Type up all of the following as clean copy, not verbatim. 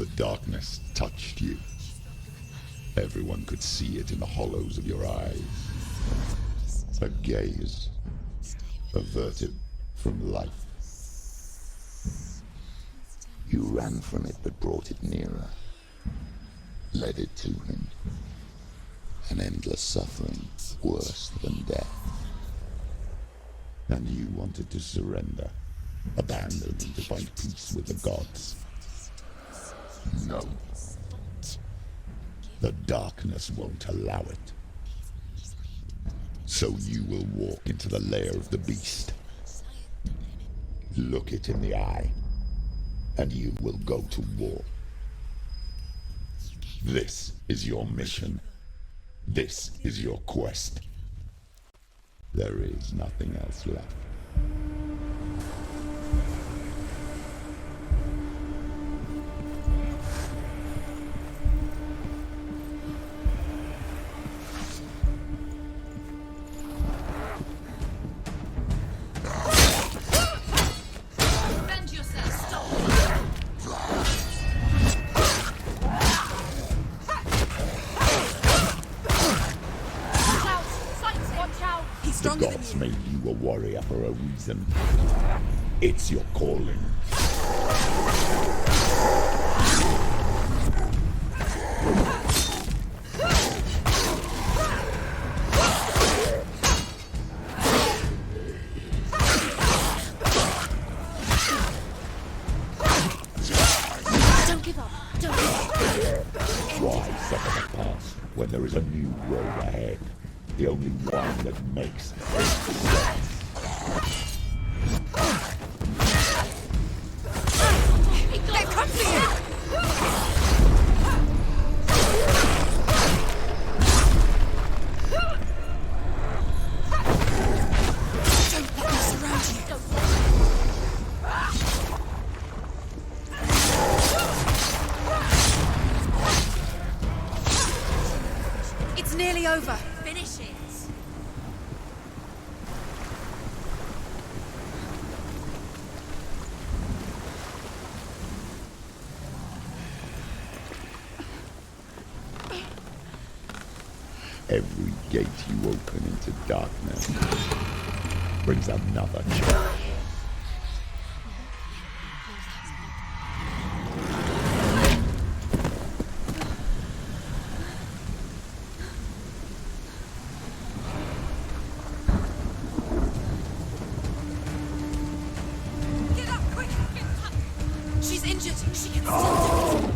The darkness touched you. Everyone could see it in the hollows of your eyes. A gaze averted from life. You ran from it but brought it nearer. Led it to him. An endless suffering worse than death. And you wanted to surrender. Abandon and to find peace with the gods. No. The darkness won't allow it. So you will walk into the lair of the beast. Look it in the eye, and you will go to war. This is your mission. This is your quest. There is nothing else left. The gods made you a warrior for a reason. It's your calling. Don't give up. Don't give up. Why suffer the past when there is a new road ahead? The only one that makes sense. They're coming! Don't let them surround you. It's nearly over. Finish it. Every gate you open into darkness brings another challenge. Get up, quick! She's injured. She can still do it.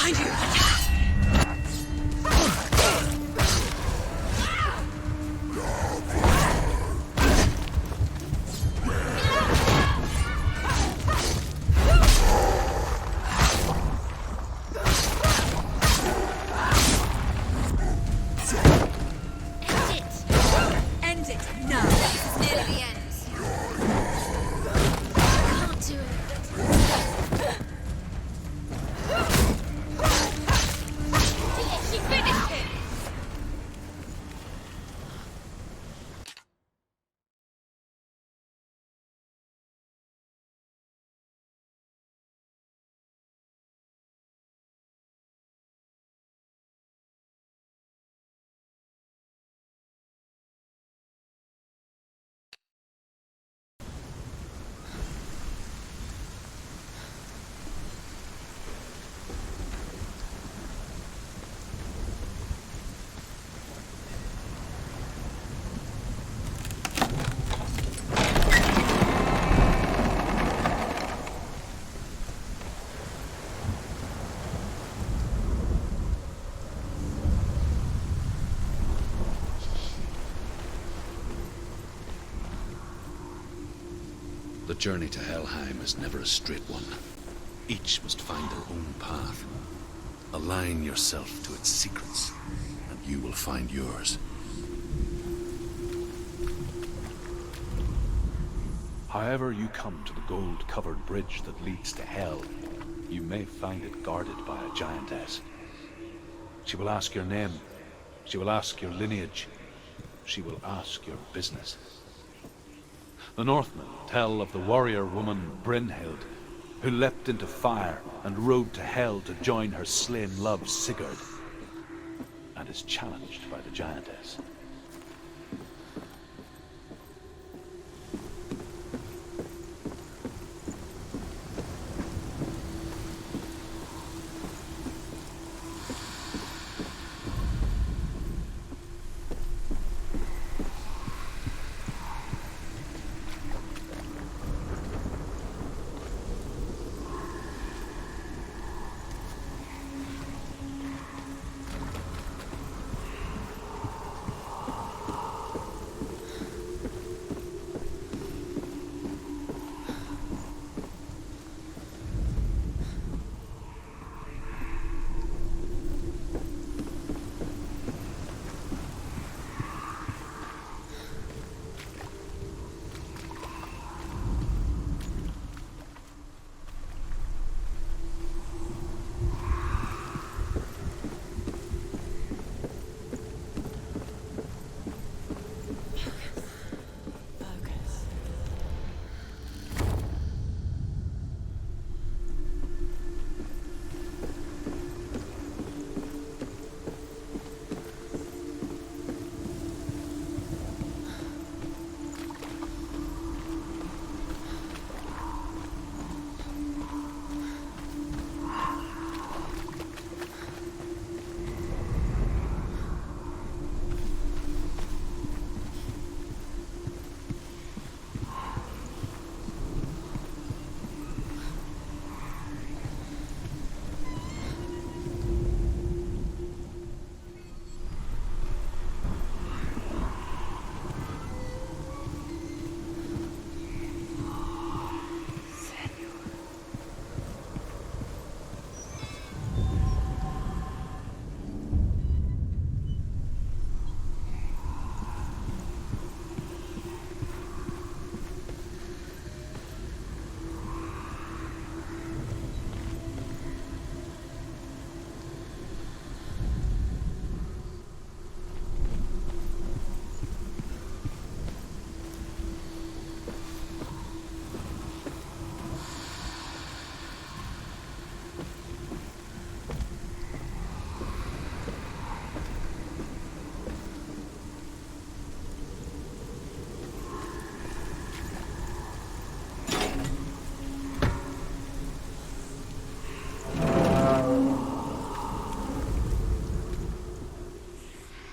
Behind you! End it now! This is nearly the end. I can't do it. She finished him! The journey to Helheim is never a straight one. Each must find their own path. Align yourself to its secrets, and you will find yours. However you come to the gold-covered bridge that leads to Hell, you may find it guarded by a giantess. She will ask your name. She will ask your lineage. She will ask your business. The Northmen tell of the warrior woman Brynhild, who leapt into fire and rode to Hell to join her slain love Sigurd, and is challenged by the giantess.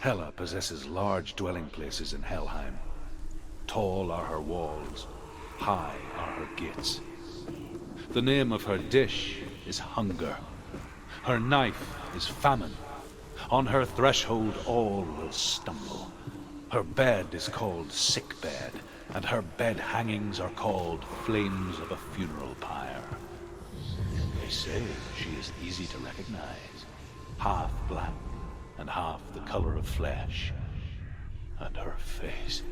Hela possesses large dwelling places in Helheim. Tall are her walls, high are her gates. The name of her dish is hunger, Her knife is famine. On her threshold all will stumble. Her bed is called sick bed, and her bed hangings are called flames of a funeral pyre. They say she is easy to recognize, half black and half the color of flesh, and her face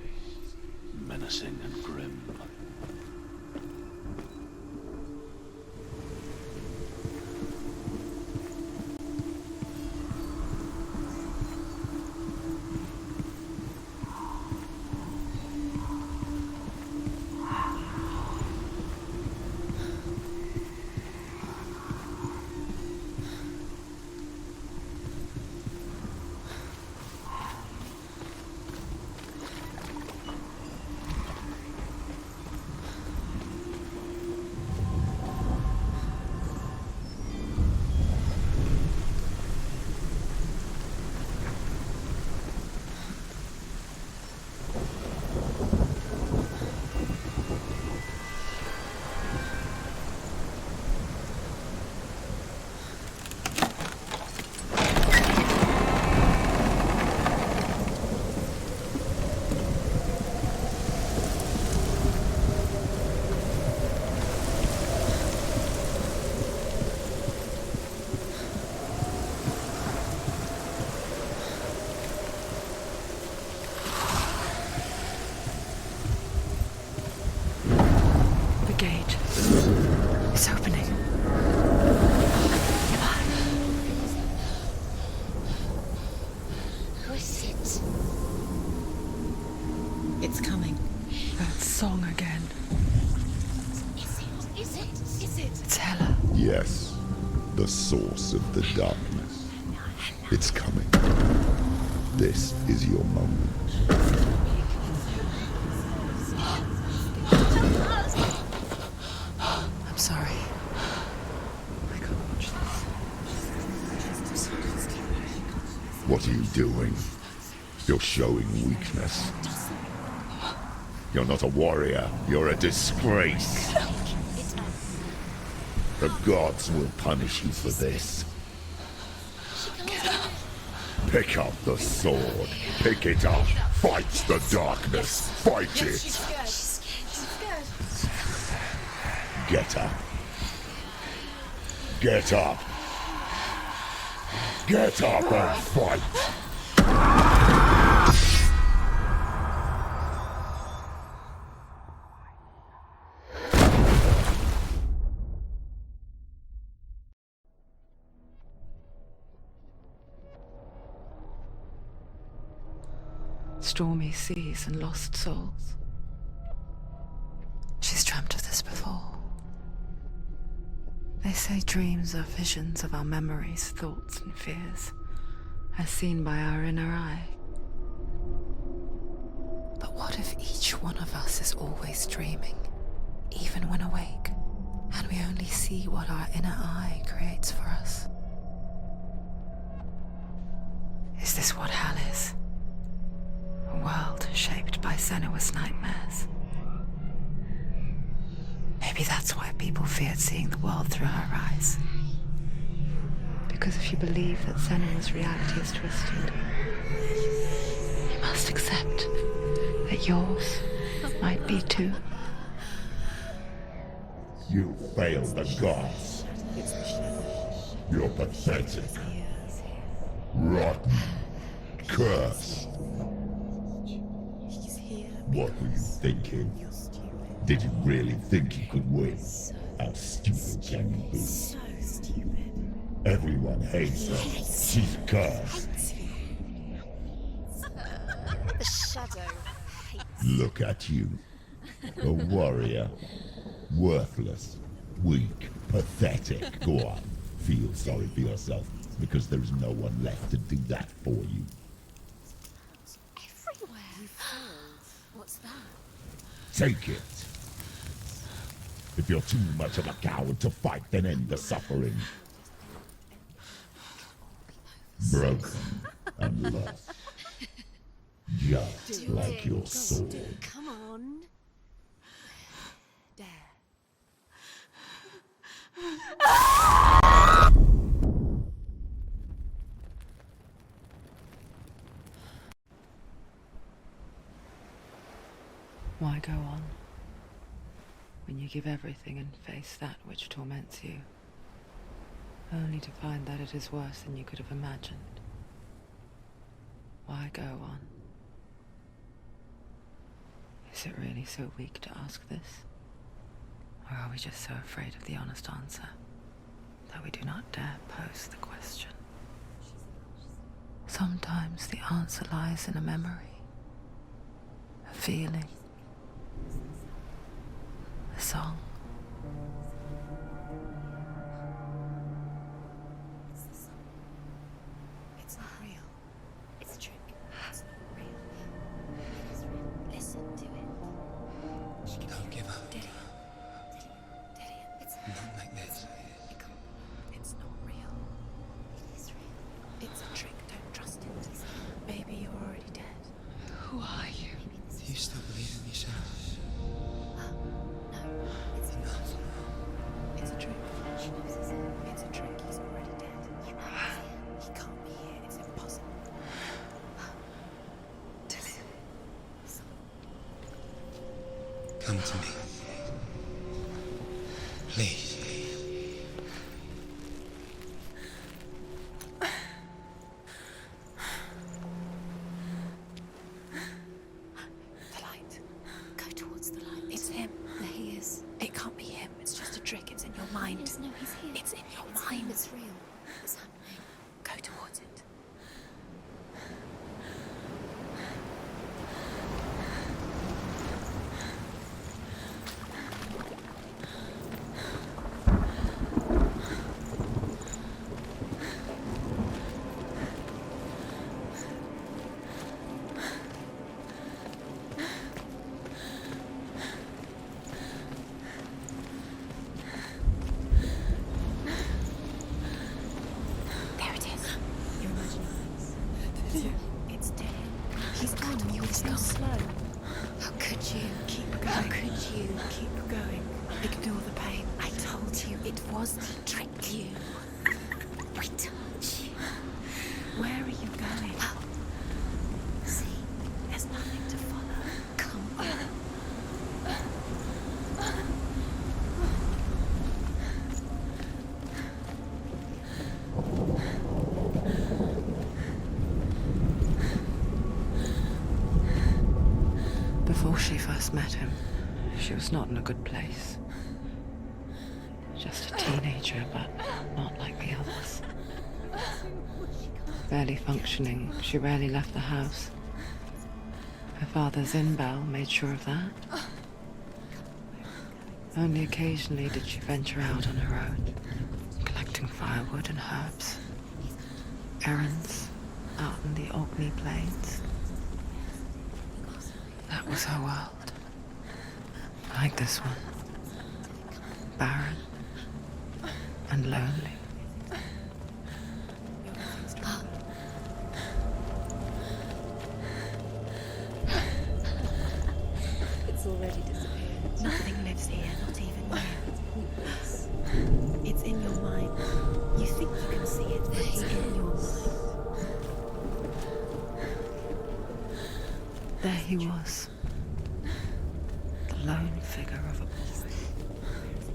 menacing and grim. It's opening. Who is it? It's coming. That song again. Is it? It's Hela. Yes, the source of the darkness. It's coming. This is your moment. I'm sorry. I can't watch this. What are you doing? You're showing weakness. You're not a warrior. You're a disgrace. The gods will punish you for this. Pick up the sword. Pick it up. Fight the darkness. Fight it. Get up. Get up. Get up and fight. Stormy seas and lost souls. She's dreamt of this before. They say dreams are visions of our memories, thoughts and fears, as seen by our inner eye. But what if each one of us is always dreaming, even when awake, and we only see what our inner eye creates for us? Is this what hell is? A world shaped by Senua's nightmares. Maybe that's why people feared seeing the world through her eyes. Because if you believe that Senua's reality is twisted, you must accept that yours might be too. You failed the gods. You're pathetic. Rotten. Cursed. What were you thinking? Did you really think you could win? How stupid can you be? So stupid. Everyone hates her. She's cursed. The shadow hates. Look at you. A warrior. Worthless. Weak. Pathetic. Go on. Feel sorry for yourself, because there is no one left to do that for you. Everywhere. You failed. What's that? Take it. If you're too much of a coward to fight, then end the suffering. Broken and lost. Just like your sword. Come on. Dare. Why go on when you give everything and face that which torments you, only to find that it is worse than you could have imagined? Why go on? Is it really so weak to ask this? Or are we just so afraid of the honest answer that we do not dare pose the question? Sometimes the answer lies in a memory, a feeling, a song. It's the song. It's not real. It's a trick. It's not real. It is real. Listen to it. Don't give up. Dillian. It's Not like this. It's not real. It is real. It's a trick. Don't trust it. Baby, you're already dead. Who are you? Do you still believe in yourself? No, it's Enough. It's a trick. She knows it's him. It's a trick. He's already dead. You know it's him. He can't be here. It's impossible. Come to me. Please. The light. Go towards the light. It's him. There he is. It can't be him. It's just a trick. It's in your mind. No, he's here. It's in your mind. It's real. It's happening. Go towards it. There it is. Your imagination. It's dead. He's gone. He's gone. Slow. How could you keep going? How could you keep going? Ignore the pain. I told you it was to trick you. I told you. Where are you going? See, there's nothing to follow. Come on. Before she first met him, she was not in a good place. Just a teenager, but not like the others. Barely functioning, she rarely left the house. Her father's in-bell made sure of that. Only occasionally did she venture out on her own, collecting firewood and herbs. Errands out in the Orkney Plains. That was her world. Like this one. Barren and lonely. It's already disappeared. Nothing lives here, not even you. It's in your mind. You think you can see it, but it's in your mind. There he was. The lone figure of a boy.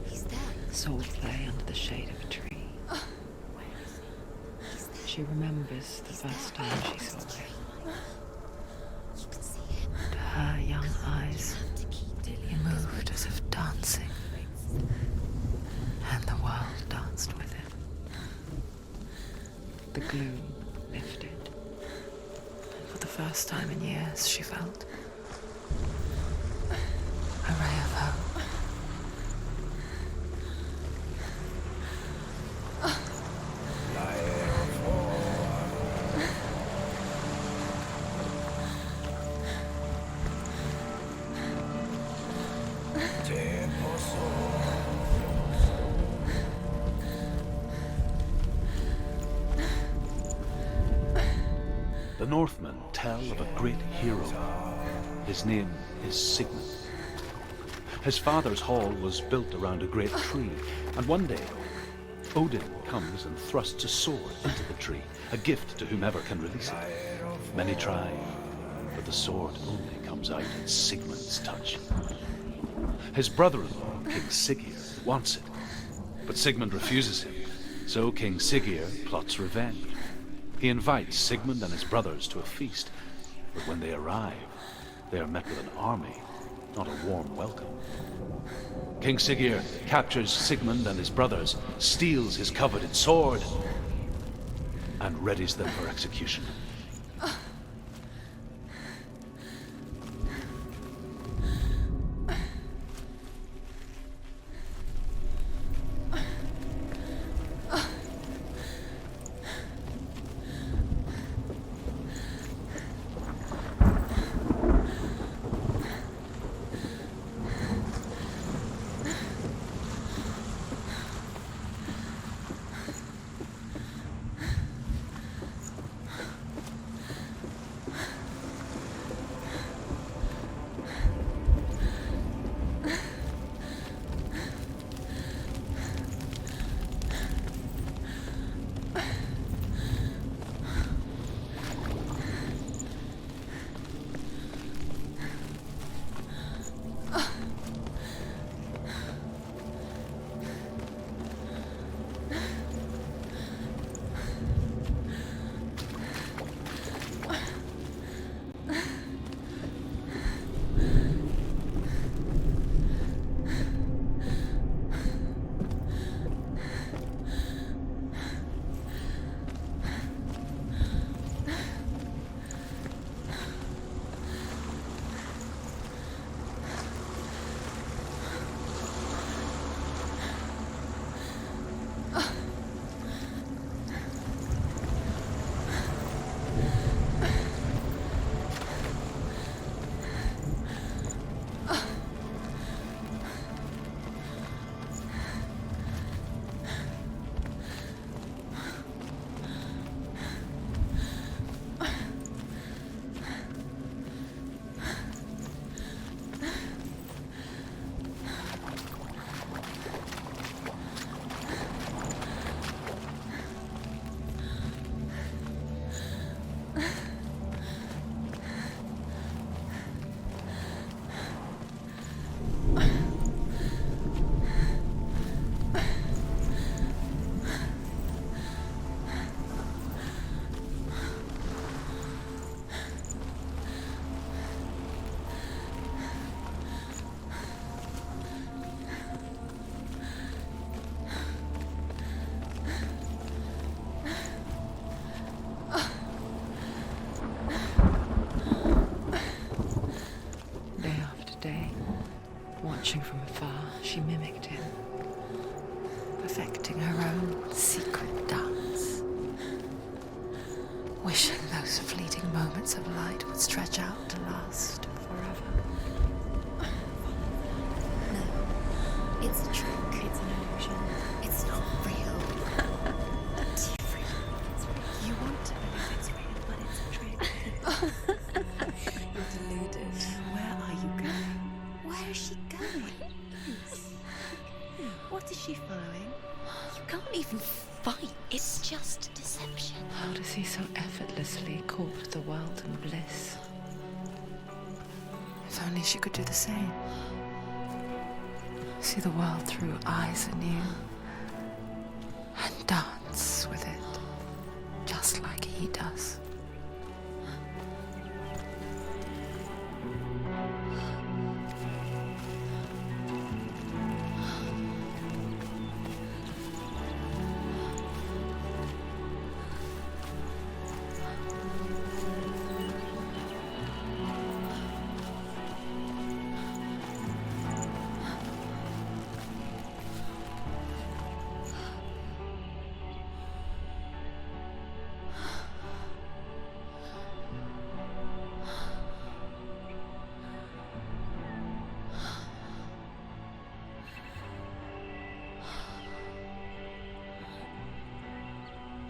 He's there. Soul play under the shade of a tree. She remembers the first time she saw him. You can see him. To her young eyes, To keep he moved as if dancing. And the world danced with him. The gloom lifted. And for the first time in years, she felt a ray of hope. The Northmen tell of a great hero. His name is Sigmund. His father's hall was built around a great tree, and one day Odin comes and thrusts a sword into the tree, a gift to whomever can release it. Many try, but the sword only comes out at Sigmund's touch. His brother-in-law, King Siggeir, wants it, but Sigmund refuses him, so King Siggeir plots revenge. He invites Sigmund and his brothers to a feast, but when they arrive, they are met with an army, not a warm welcome. King Siggeir captures Sigmund and his brothers, steals his coveted sword, and readies them for execution. Watching from afar, she mimicked him, perfecting her own secret dance, wishing those fleeting moments of light would stretch out to last forever. No, it's a trick. It's an illusion. It's not real. It's real. You want to believe it's real, but it's a trick. You're deluded. Where are you going? Where is she going? What is she following? You can't even fight. It's just deception. How does he so effortlessly court the world and bliss? If only she could do the same. See the world through eyes anew and dance with it, just like he does.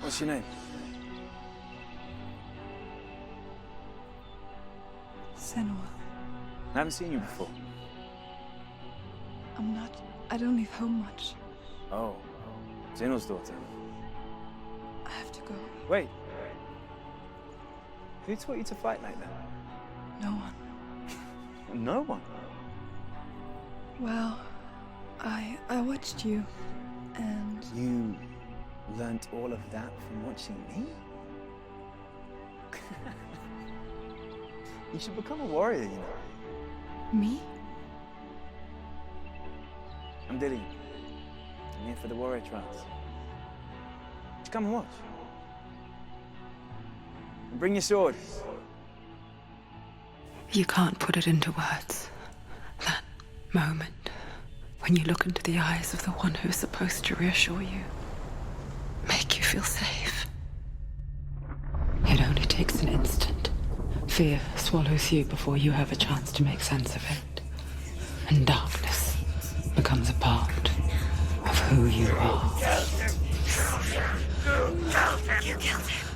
What's your name? Senua. I haven't seen you before. I don't leave home much. Oh, Zenua's daughter. I have to go. Wait. Who taught you to fight like that? No one. No one? Well, I watched you, and You learnt all of that from watching me? You should become a warrior, you know. me? I'm Dillian. I'm here for the warrior trials. Just come and watch. And bring your sword. You can't put it into words. That moment when you look into the eyes of the one who's supposed to reassure you, make you feel safe. It only takes an instant. Fear swallows you before you have a chance to make sense of it. And darkness becomes a part of who you are. You killed him.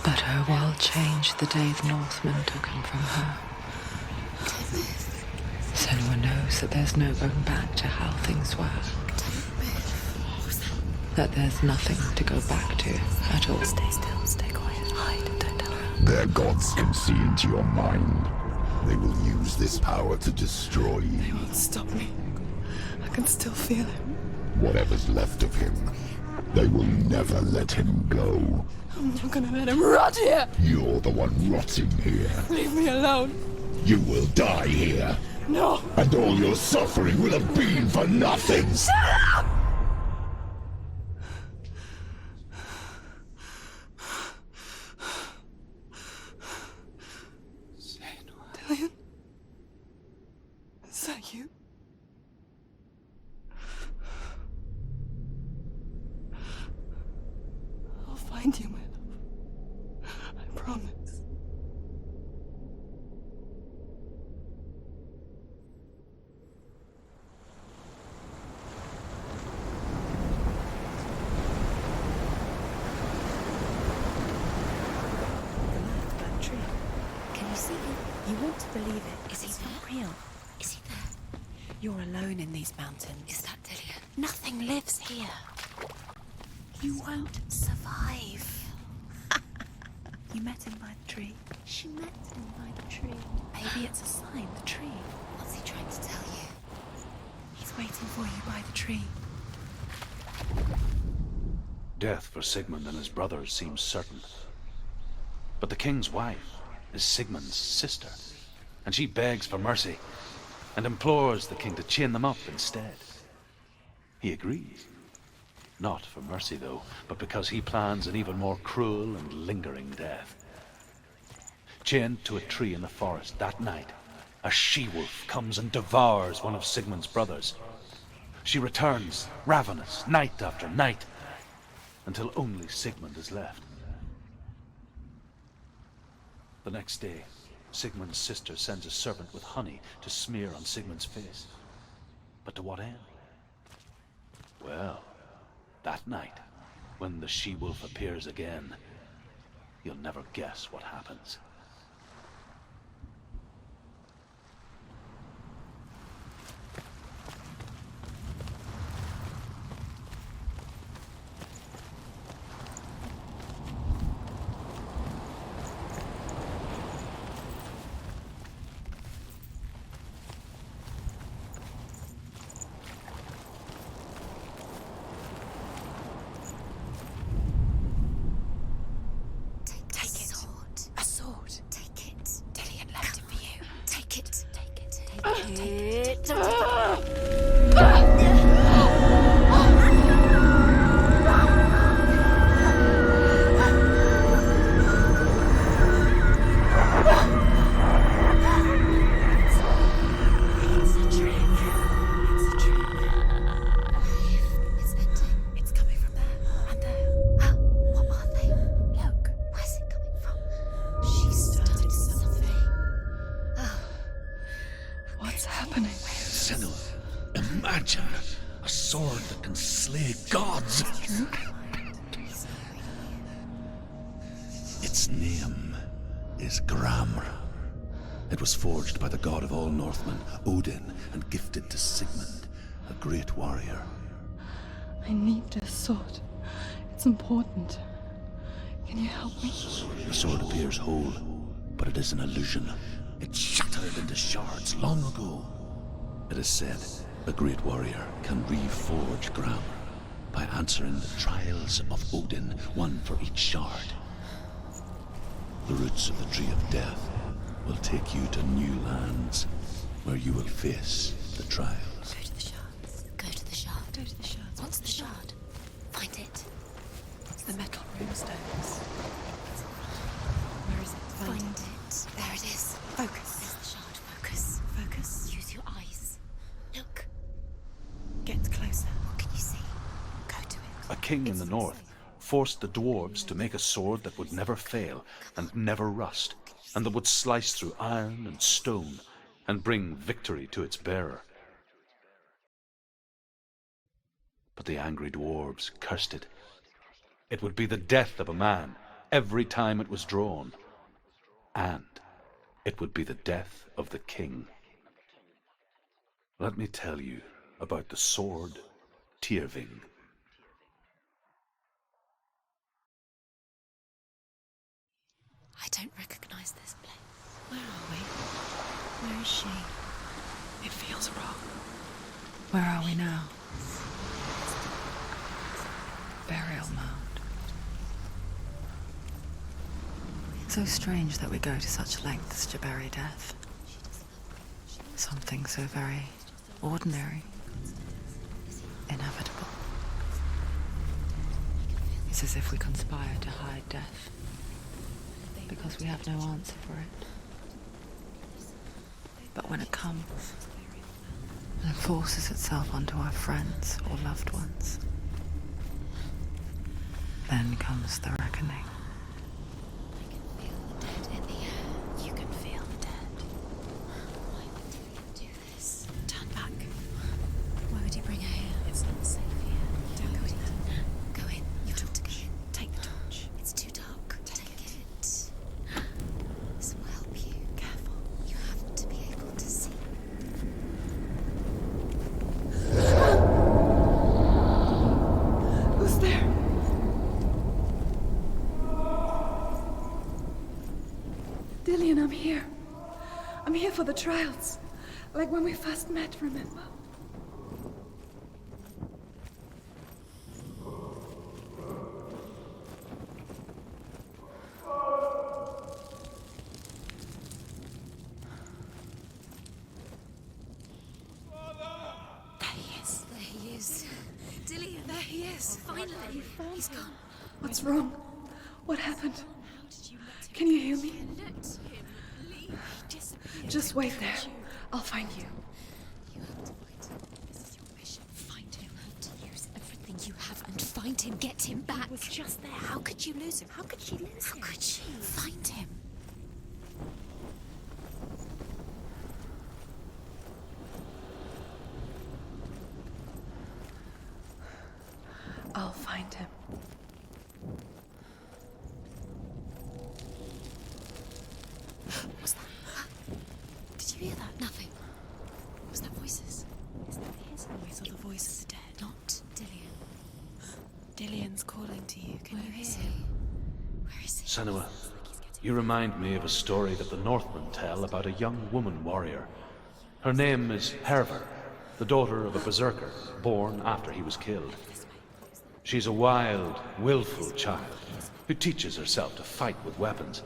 But her world changed the day the Northmen took him from her. Senua knows that there's no going back to how things were. That there's nothing to go back to at all. Stay still, stay quiet, hide, don't tell her. Their gods can see into your mind. They will use this power to destroy you. They won't stop me. I can still feel him. Whatever's left of him, they will never let him go. I'm not gonna let him rot here. You're the one rotting here. Leave me alone. You will die here. No. And all your suffering will have been for nothing. Shut up! Dillian? Is that you? I'll find you, my love. I promise. That tree. Can you see him? You want to believe it. Is he not real? Is he there? You're alone in these mountains. Is that Dillian? Nothing lives here. You won't survive. You met him by the tree. She met him by the tree. Maybe it's a sign, the tree. What's he trying to tell you? He's waiting for you by the tree. Death for Sigmund and his brothers seems certain. But the king's wife is Sigmund's sister, and she begs for mercy and implores the king to chain them up instead. He agrees. Not for mercy, though, but because he plans an even more cruel and lingering death. Chained to a tree in the forest that night, a she-wolf comes and devours one of Sigmund's brothers. She returns, ravenous, night after night, until only Sigmund is left. The next day, Sigmund's sister sends a servant with honey to smear on Sigmund's face. But to what end? Well, that night, when the she-wolf appears again, you'll never guess what happens. Imagine a sword that can slay gods. Its name is Gramr. It was forged by the god of all Northmen, Odin, and gifted to Sigmund, a great warrior. I need this sword. It's important. Can you help me? The sword appears whole, but it is an illusion. It shattered into shards long ago. It is said a great warrior can reforge ground by answering the trials of Odin, one for each shard. The roots of the Tree of Death will take you to new lands where you will face the trials. Go to the shards. Go to the shard. Go to the shards. What's the shard? Find it. It's the metal runestones. Where is it? Find it. There it is. Focus. There's the shard. Focus. Focus. Use your eyes. Look. Get closer. What can you see? Go to it. A king in the north forced the dwarves to make a sword that would never fail and never rust, and that would slice through iron and stone and bring victory to its bearer. But the angry dwarves cursed it. It would be the death of a man every time it was drawn, and it would be the death of the king. Let me tell you about the sword Tyrving. I don't recognize this place. Where are we? Where is she? It feels wrong. Where are we now? Burial mound. So strange that we go to such lengths to bury death. Something so very ordinary, inevitable. It's as if we conspire to hide death, because we have no answer for it. But when it comes and forces itself onto our friends or loved ones, then comes the reckoning. I can feel the dead in the air. You can feel the dead. Why would he do this? Turn back. Why would he bring her here? It's not safe here. Don't go in. Go in. You have to go in. Take the torch. It's too dark. Take it. This will help you. Careful. You have to be able to see. Who's there? Dillian, I'm here. I'm here for the trials. Like when we first met, remember? There he is. There he is. Dillian. There he is. Finally. He's gone. What's wrong? What happened? How did you let him? Can you hear me? Let him leave. He disappeared. Just wait there. I'll find you. You have to find him. This is your mission. Find him. You have to use everything you have and find him. Get him back. He was just there. How could you lose him? How could she lose him? How could she? Find him. I'll find him. What's that? Did you hear that? Nothing. Was that voices? Is that his voice or the voice of the dead? Not Dillian. Dillian's calling to you. Can you hear Is him? he? Where is he? Senua, you remind me of a story that the Northmen tell about a young woman warrior. Her name is Herver, the daughter of a berserker, born after he was killed. She's a wild, willful child who teaches herself to fight with weapons.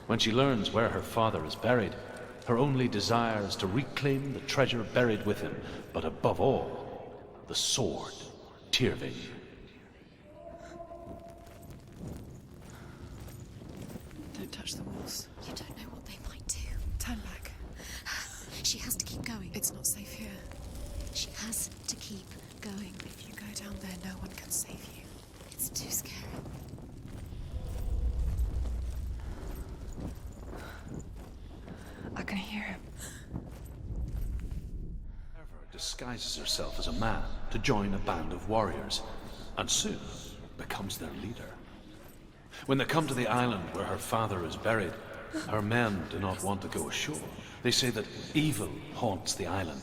When she learns where her father is buried, her only desire is to reclaim the treasure buried with him, but above all, the sword, Tyrving. Don't touch the walls. You don't know what they might do. Turn back. She has to keep going. It's not safe here. She has to keep going. If you go down there, no one can save you. It's too scary. I can hear him. Herver disguises herself as a man to join a band of warriors, and soon becomes their leader. When they come to the island where her father is buried, her men do not want to go ashore. They say that evil haunts the island,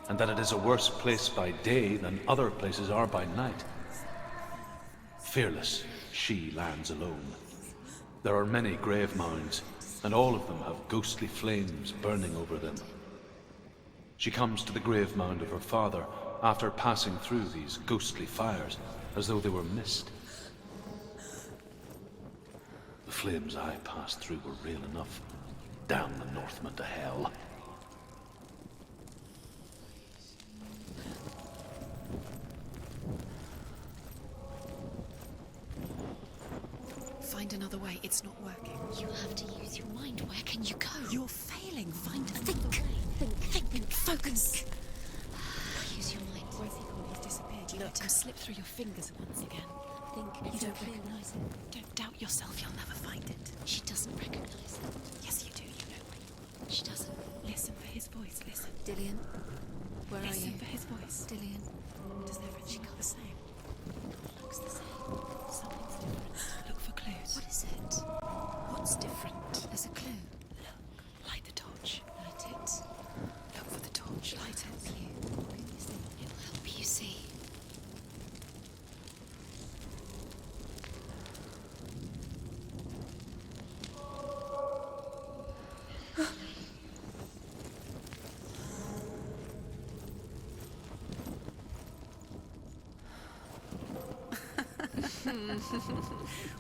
and that it is a worse place by day than other places are by night. Fearless, she lands alone. There are many grave mounds, and all of them have ghostly flames burning over them. She comes to the grave mound of her father after passing through these ghostly fires, as though they were mist. The flames I passed through were real enough. Damn the Northmen to hell. Find another way. It's not working. You have to use your mind. Where can you go? You're failing. Find another way. Think. Focus. Use your mind. Where's he gone? He's disappeared. You let him slip through your fingers once again. You don't recognize it. Don't doubt yourself. You'll never find it. She doesn't recognize it. Yes, you do. You know it. She doesn't. Listen for his voice. Listen. Dillian, where are you? Listen for his voice. Dillian. Does everything look the same? Looks the same. Something's different. Look for clues. What is it? What's different? There's a clue. Look. Light the torch. Light it. Look for the torch. Light it. It'll help you see.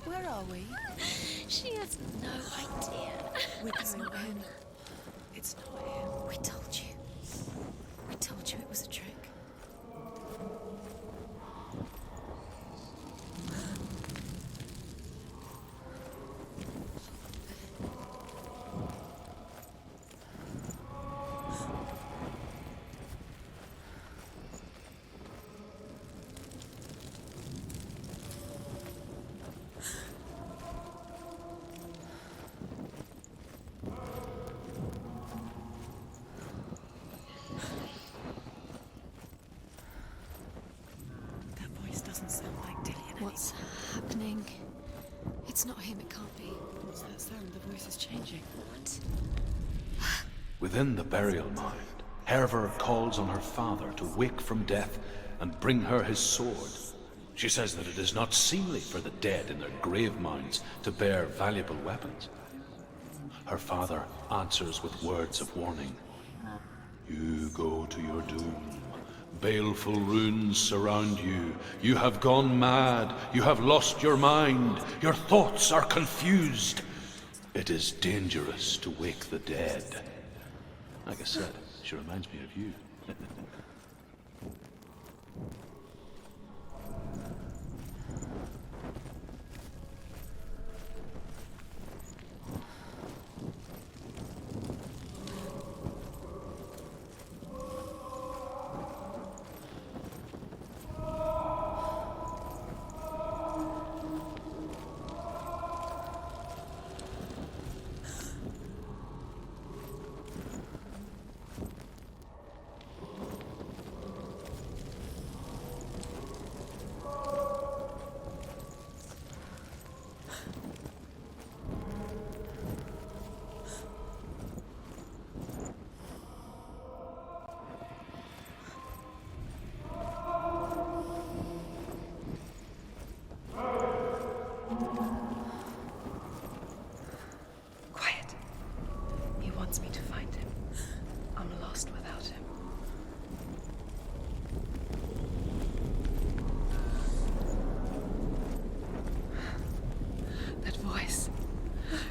Where are we? She has no idea. We're going home. It's not him. We told you. We told you it was a trick. What's happening? It's not him, it can't be. What's that sound? The voice is changing. What? Within the burial mound, Hervor calls on her father to wake from death and bring her his sword. She says that it is not seemly for the dead in their grave mounds to bear valuable weapons. Her father answers with words of warning. You go to your doom. Baleful runes surround you. You have gone mad. You have lost your mind. Your thoughts are confused. It is dangerous to wake the dead. Like I said, she reminds me of you.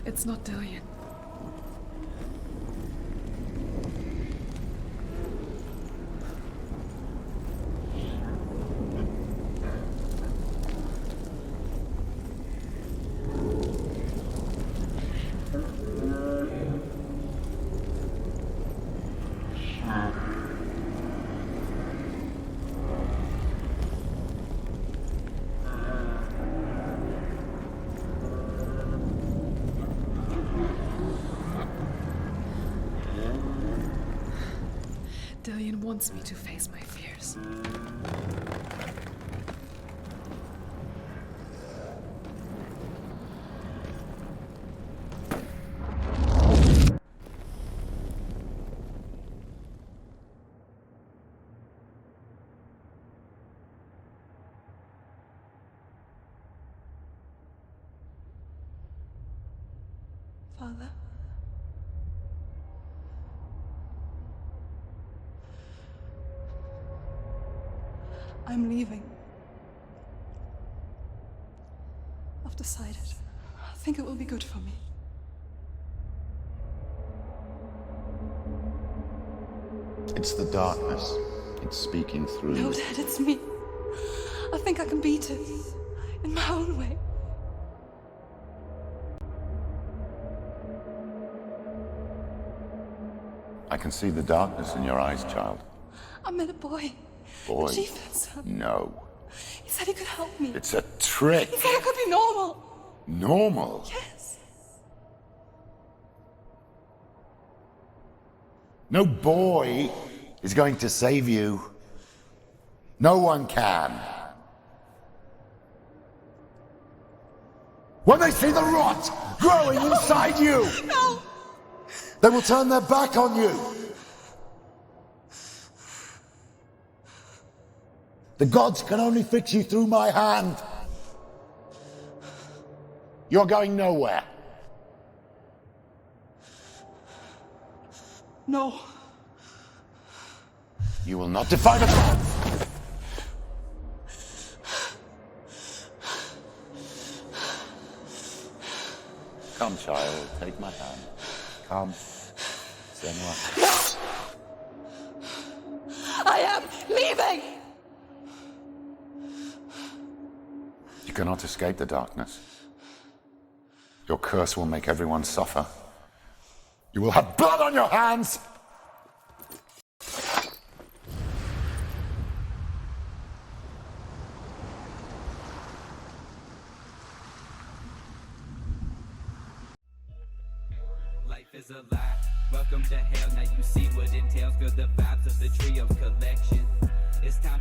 It's not Dillian. Dillian wants me to face my fears. Father? I'm leaving. I've decided. I think it will be good for me. It's the darkness. It's speaking through. No, Dad, it's me. I think I can beat it. In my own way. I can see the darkness in your eyes, child. I met a boy. Boy? The chief had son. No. He said he could help me. It's a trick. He said I could be normal. Normal? Yes. No boy is going to save you. No one can. When they see the rot growing inside you, No! they will turn their back on you. The gods can only fix you through my hand. You're going nowhere. No. You will not defy the gods. Come, child, take my hand. Come. Senua. I am leaving! You cannot escape the darkness. Your curse will make everyone suffer. You will have blood on your hands! Life is a lie. Welcome to hell. Now you see what entails. Feel the vibes of the trio's collection. It's time